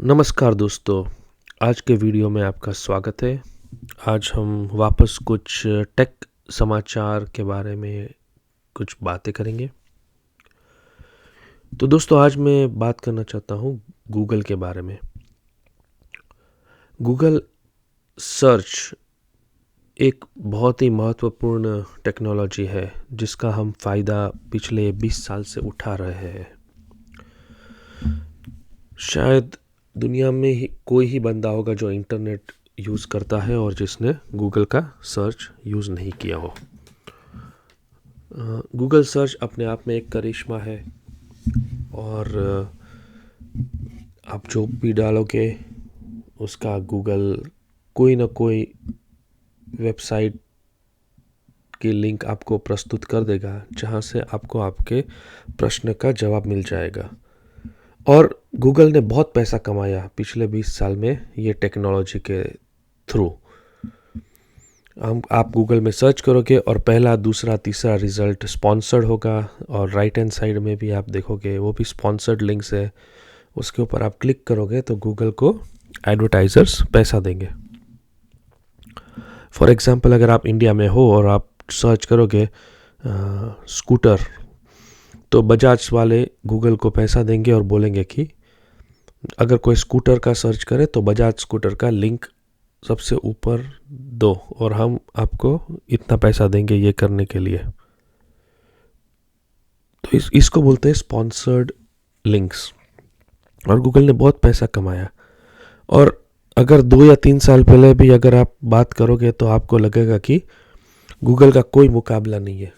नमस्कार दोस्तों, आज के वीडियो में आपका स्वागत है। आज हम वापस कुछ टेक समाचार के बारे में कुछ बातें करेंगे। तो दोस्तों, आज मैं बात करना चाहता हूँ गूगल के बारे में। गूगल सर्च एक बहुत ही महत्वपूर्ण टेक्नोलॉजी है जिसका हम फ़ायदा पिछले 20 साल से उठा रहे हैं। शायद दुनिया में ही कोई ही बंदा होगा जो इंटरनेट यूज़ करता है और जिसने गूगल का सर्च यूज़ नहीं किया हो। गूगल सर्च अपने आप में एक करिश्मा है और आप जो भी डालोगे उसका गूगल कोई ना कोई वेबसाइट की लिंक आपको प्रस्तुत कर देगा जहां से आपको आपके प्रश्न का जवाब मिल जाएगा। और गूगल ने बहुत पैसा कमाया पिछले 20 साल में ये टेक्नोलॉजी के थ्रू। आप गूगल में सर्च करोगे और पहला, दूसरा, तीसरा रिज़ल्ट स्पॉन्सर्ड होगा और राइट हैंड साइड में भी आप देखोगे वो भी स्पॉन्सर्ड लिंक्स है। उसके ऊपर आप क्लिक करोगे तो गूगल को एडवर्टाइजर्स पैसा देंगे। फॉर एग्जांपल, अगर आप इंडिया में हो और आप सर्च करोगे स्कूटर, तो बजाज वाले गूगल को पैसा देंगे और बोलेंगे कि अगर कोई स्कूटर का सर्च करे तो बजाज स्कूटर का लिंक सबसे ऊपर दो और हम आपको इतना पैसा देंगे ये करने के लिए। तो इसको बोलते हैं स्पॉन्सर्ड लिंक्स। और गूगल ने बहुत पैसा कमाया। और अगर 2 या 3 साल पहले भी अगर आप बात करोगे तो आपको लगेगा कि गूगल का कोई मुकाबला नहीं है।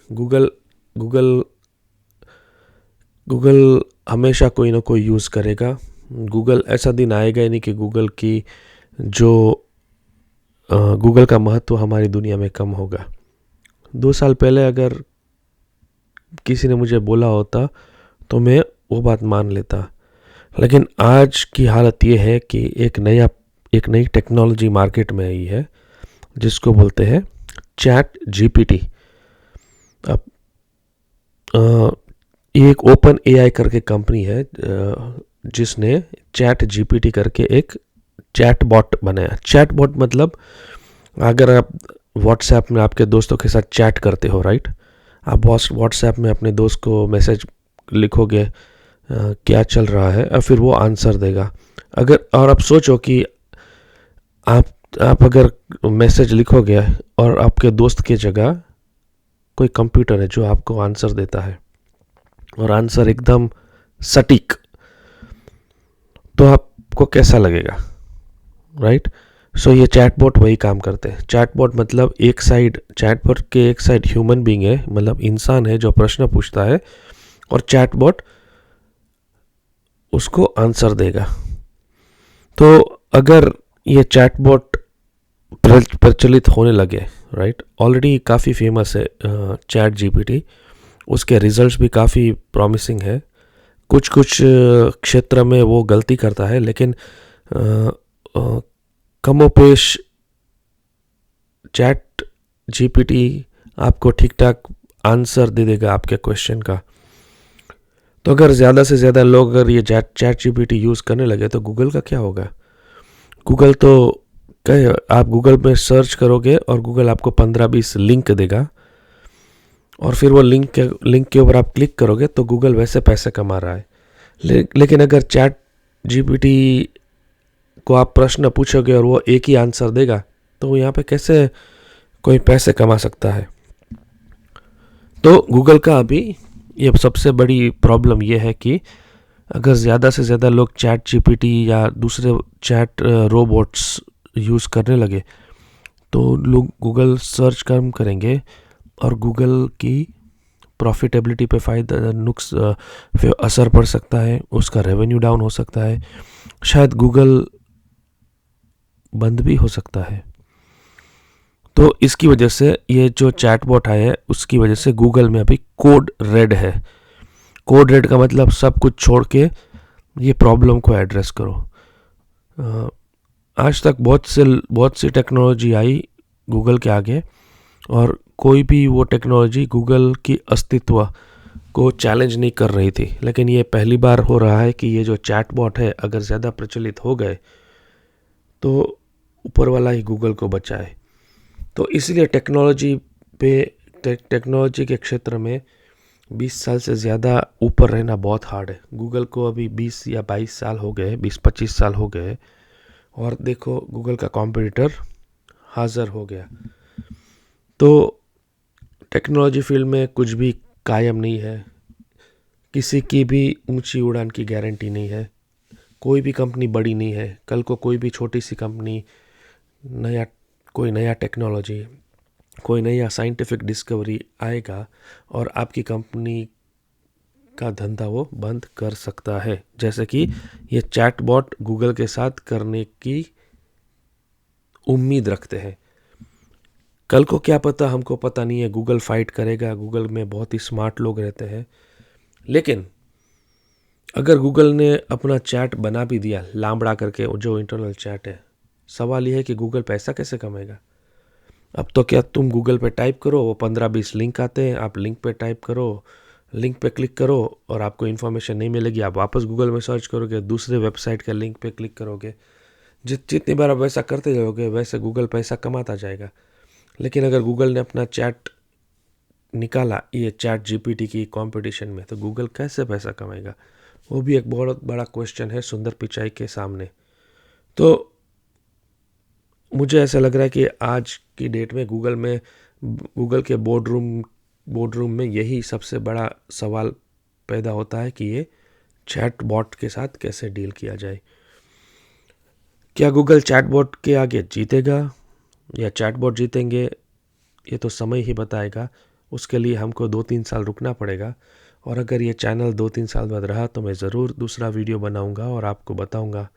गूगल हमेशा कोई ना कोई यूज़ करेगा। गूगल, ऐसा दिन आएगा ही नहीं कि गूगल का महत्व हमारी दुनिया में कम होगा। 2 साल पहले अगर किसी ने मुझे बोला होता तो मैं वो बात मान लेता। लेकिन आज की हालत ये है कि एक नई टेक्नोलॉजी मार्केट में आई है जिसको बोलते हैं चैट जीपीटी। अब ये एक ओपन एआई करके कंपनी है जिसने चैट जीपीटी करके एक चैट बॉट बनाया। चैट बॉट मतलब अगर आप व्हाट्सएप में आपके दोस्तों के साथ चैट करते हो, राइट, आप व्हाट्सएप में अपने दोस्त को मैसेज लिखोगे क्या चल रहा है और फिर वो आंसर देगा। और आप सोचो कि आप अगर मैसेज लिखोगे और आपके दोस्त की जगह कोई कंप्यूटर है जो आपको आंसर देता है और आंसर एकदम सटीक, तो आपको कैसा लगेगा, राइट? सो ये चैटबॉट वही काम करते हैं। चैटबॉट मतलब चैटबॉट के एक साइड ह्यूमन बीइंग है, मतलब इंसान है जो प्रश्न पूछता है और चैटबॉट उसको आंसर देगा। तो अगर ये चैटबॉट प्रचलित होने लगे, राइट, ऑलरेडी काफ़ी फेमस है चैट जीपीटी, उसके रिजल्ट्स भी काफ़ी प्रॉमिसिंग है। कुछ क्षेत्र में वो गलती करता है, लेकिन कमोपेश चैट जीपीटी आपको ठीक ठाक आंसर दे देगा आपके क्वेश्चन का। तो अगर ज़्यादा से ज़्यादा लोग अगर ये चैट जीपीटी यूज़ करने लगे तो गूगल का क्या होगा? गूगल तो आप गूगल में सर्च करोगे और गूगल आपको 15-20 लिंक देगा और फिर वो लिंक के ऊपर आप क्लिक करोगे तो गूगल वैसे पैसे कमा रहा है। लेकिन अगर चैट जीपीटी को आप प्रश्न पूछोगे और वो एक ही आंसर देगा तो यहाँ पे कैसे कोई पैसे कमा सकता है? तो गूगल का अभी ये सबसे बड़ी प्रॉब्लम ये है कि अगर ज़्यादा से ज़्यादा लोग चैट जीपीटी या दूसरे चैट रोबोट्स यूज़ करने लगे तो लोग गूगल सर्च कम करेंगे और गूगल की प्रॉफिटेबिलिटी पे असर पड़ सकता है, उसका रेवेन्यू डाउन हो सकता है, शायद गूगल बंद भी हो सकता है। तो इसकी वजह से ये जो चैटबॉट आया है उसकी वजह से गूगल में अभी कोड रेड है। कोड रेड का मतलब सब कुछ छोड़ के ये प्रॉब्लम को एड्रेस करो। आज तक बहुत सी टेक्नोलॉजी आई गूगल के आगे और कोई भी वो टेक्नोलॉजी गूगल की अस्तित्व को चैलेंज नहीं कर रही थी, लेकिन ये पहली बार हो रहा है कि ये जो चैटबॉट है अगर ज़्यादा प्रचलित हो गए तो ऊपर वाला ही गूगल को बचाए। तो इसलिए टेक्नोलॉजी के क्षेत्र में 20 साल से ज़्यादा ऊपर रहना बहुत हार्ड है। गूगल को अभी 20 या 22 साल हो गए, 20-25 साल हो गए, और देखो गूगल का कॉम्पिटिटर हाजिर हो गया। तो टेक्नोलॉजी फील्ड में कुछ भी कायम नहीं है, किसी की भी ऊंची उड़ान की गारंटी नहीं है, कोई भी कंपनी बड़ी नहीं है। कल को कोई भी छोटी सी कंपनी कोई नया टेक्नोलॉजी, कोई नया साइंटिफिक डिस्कवरी आएगा और आपकी कंपनी का धंधा वो बंद कर सकता है, जैसे कि ये चैटबॉट गूगल के साथ करने की उम्मीद रखते हैं। कल को क्या पता, हमको पता नहीं है। गूगल फाइट करेगा, गूगल में बहुत ही स्मार्ट लोग रहते हैं, लेकिन अगर गूगल ने अपना चैट बना भी दिया लांबड़ा करके, जो इंटरनल चैट है, सवाल यह है कि गूगल पैसा कैसे कमाएगा। अब तो क्या तुम गूगल पे टाइप करो, वो 15-20 लिंक आते हैं, आप लिंक पे टाइप करो, लिंक पे क्लिक करो और आपको इन्फॉर्मेशन नहीं मिलेगी। आप वापस गूगल में सर्च करोगे, दूसरे वेबसाइट के लिंक पे क्लिक करोगे। जितनी बार आप वैसा करते जाओगे वैसे गूगल पैसा कमाता जाएगा। लेकिन अगर गूगल ने अपना चैट निकाला ये चैट जीपीटी की कंपटीशन में, तो गूगल कैसे पैसा कमाएगा, वो भी एक बहुत बड़ा क्वेश्चन है सुंदर पिचाई के सामने। तो मुझे ऐसा लग रहा है कि आज की डेट में गूगल के बोर्डरूम में यही सबसे बड़ा सवाल पैदा होता है कि ये चैटबॉट के साथ कैसे डील किया जाए। क्या गूगल चैटबॉट के आगे जीतेगा या चैटबॉट जीतेंगे, ये तो समय ही बताएगा। उसके लिए हमको 2-3 साल रुकना पड़ेगा, और अगर ये चैनल 2-3 साल बाद रहा तो मैं ज़रूर दूसरा वीडियो बनाऊंगा और आपको बताऊंगा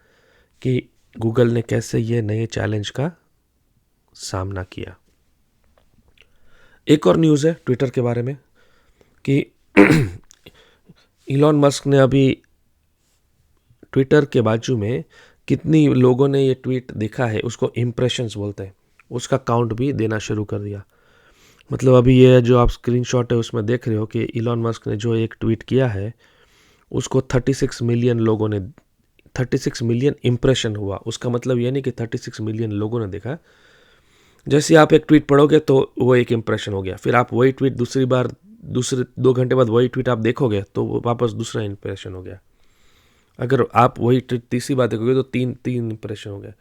कि गूगल ने कैसे ये नए चैलेंज का सामना किया। एक और न्यूज़ है ट्विटर के बारे में कि इलॉन मस्क ने अभी ट्विटर के बाजू में कितनी लोगों ने ये ट्वीट देखा है, उसको इम्प्रेशंस बोलते हैं, उसका काउंट भी देना शुरू कर दिया। मतलब अभी ये जो आप स्क्रीनशॉट है उसमें देख रहे हो कि इलॉन मस्क ने जो एक ट्वीट किया है उसको 36 मिलियन लोगों ने 36 मिलियन इम्प्रेशन हुआ। उसका मतलब ये नहीं कि 36 मिलियन लोगों ने देखा। जैसे आप एक ट्वीट पढ़ोगे तो वो एक इम्प्रेशन हो गया, फिर आप वही ट्वीट दूसरे 2 घंटे बाद वही ट्वीट आप देखोगे तो वो वापस दूसरा इम्प्रेशन हो गया। अगर आप वही ट्वीट तीसरी बार देखोगे तो तीन इम्प्रेशन हो गया।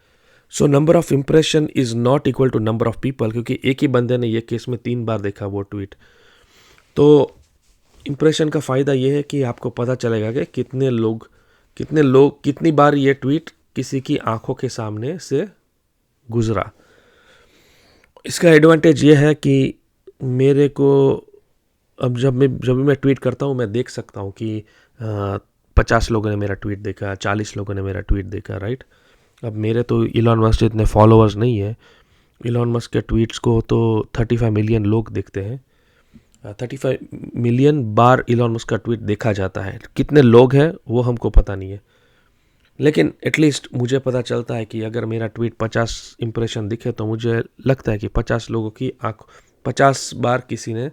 So number of impression is not equal to number of people, क्योंकि एक ही बंदे ने ये केस में 3 बार देखा वो ट्वीट। तो इम्प्रेशन का फ़ायदा ये है कि आपको पता चलेगा कि कितनी बार ये ट्वीट किसी की आंखों के सामने से गुजरा। इसका एडवांटेज ये है कि मेरे को अब जब भी मैं ट्वीट करता हूँ मैं देख सकता हूँ कि 50 लोगों ने मेरा ट्वीट देखा, 40 लोगों ने मेरा ट्वीट देखा, राइट। अब मेरे तो इलॉन मस्क इतने फॉलोअर्स नहीं है। इलॉन मस्क के ट्वीट्स को तो 35 मिलियन लोग देखते हैं। 35 मिलियन बार इलॉन मस्क का ट्वीट देखा जाता है। कितने लोग हैं वो हमको पता नहीं है, लेकिन एटलीस्ट मुझे पता चलता है कि अगर मेरा ट्वीट 50 इम्प्रेशन दिखे तो मुझे लगता है कि 50 लोगों की 50 बार किसी ने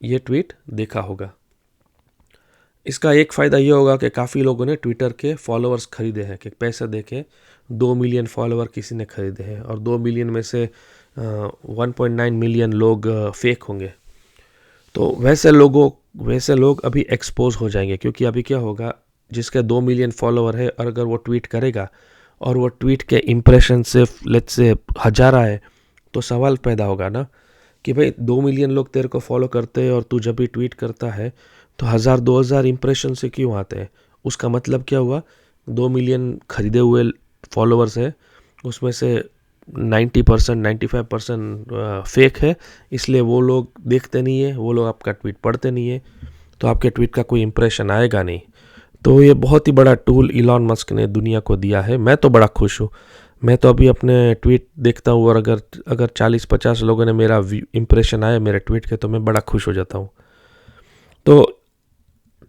ये ट्वीट देखा होगा। इसका एक फ़ायदा ये होगा कि काफ़ी लोगों ने ट्विटर के फॉलोअर्स खरीदे हैं, कि पैसे दे के 2 मिलियन फॉलोअर किसी ने खरीदे हैं, और 2 मिलियन में से 1.9 मिलियन लोग फेक होंगे। तो वैसे लोग अभी एक्सपोज हो जाएंगे, क्योंकि अभी क्या होगा, जिसके 2 मिलियन फॉलोअर है और अगर वो ट्वीट करेगा और वो ट्वीट के इम्प्रेशन से लेट्स से 1000 आए, तो सवाल पैदा होगा ना कि भाई 2 मिलियन लोग तेरे को फॉलो करते हैं और तू जब भी ट्वीट करता है तो 1000-2000 इम्प्रेशन से क्यों आते हैं। उसका मतलब क्या हुआ, 2 मिलियन खरीदे हुए फॉलोअर्स है, उसमें से 90% 95% फेक है, इसलिए वो लोग देखते नहीं है, वो लोग आपका ट्वीट पढ़ते नहीं है, तो आपके ट्वीट का कोई इम्प्रेशन आएगा नहीं। तो ये बहुत ही बड़ा टूल इलॉन मस्क ने दुनिया को दिया है। मैं तो बड़ा खुश हूँ। मैं तो अभी अपने ट्वीट देखता हूँ और अगर 40-50 लोगों ने मेरा इम्प्रेशन आया मेरे ट्वीट के, तो मैं बड़ा खुश हो जाता हूँ। तो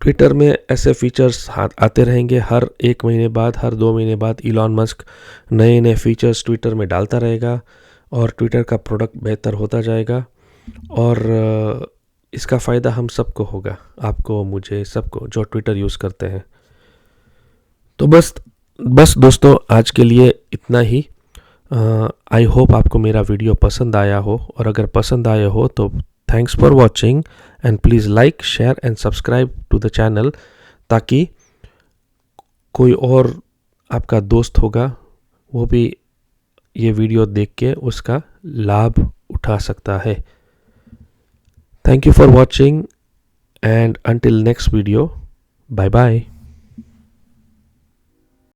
ट्विटर में ऐसे फीचर्स आते रहेंगे। हर 1 महीने बाद, हर 2 महीने बाद इलॉन मस्क नए फीचर्स ट्विटर में डालता रहेगा और ट्विटर का प्रोडक्ट बेहतर होता जाएगा। और इसका फ़ायदा हम सबको होगा, आपको, मुझे, सबको जो ट्विटर यूज़ करते हैं। तो बस दोस्तों, आज के लिए इतना ही। आई होप आपको मेरा वीडियो पसंद आया हो, और अगर पसंद आया हो तो thanks for watching, and please like, share and subscribe to the channel, ताकि कोई और आपका दोस्त होगा वो भी ये वीडियो देख के उसका लाभ उठा सकता है। Thank you for watching, and until next video, bye bye.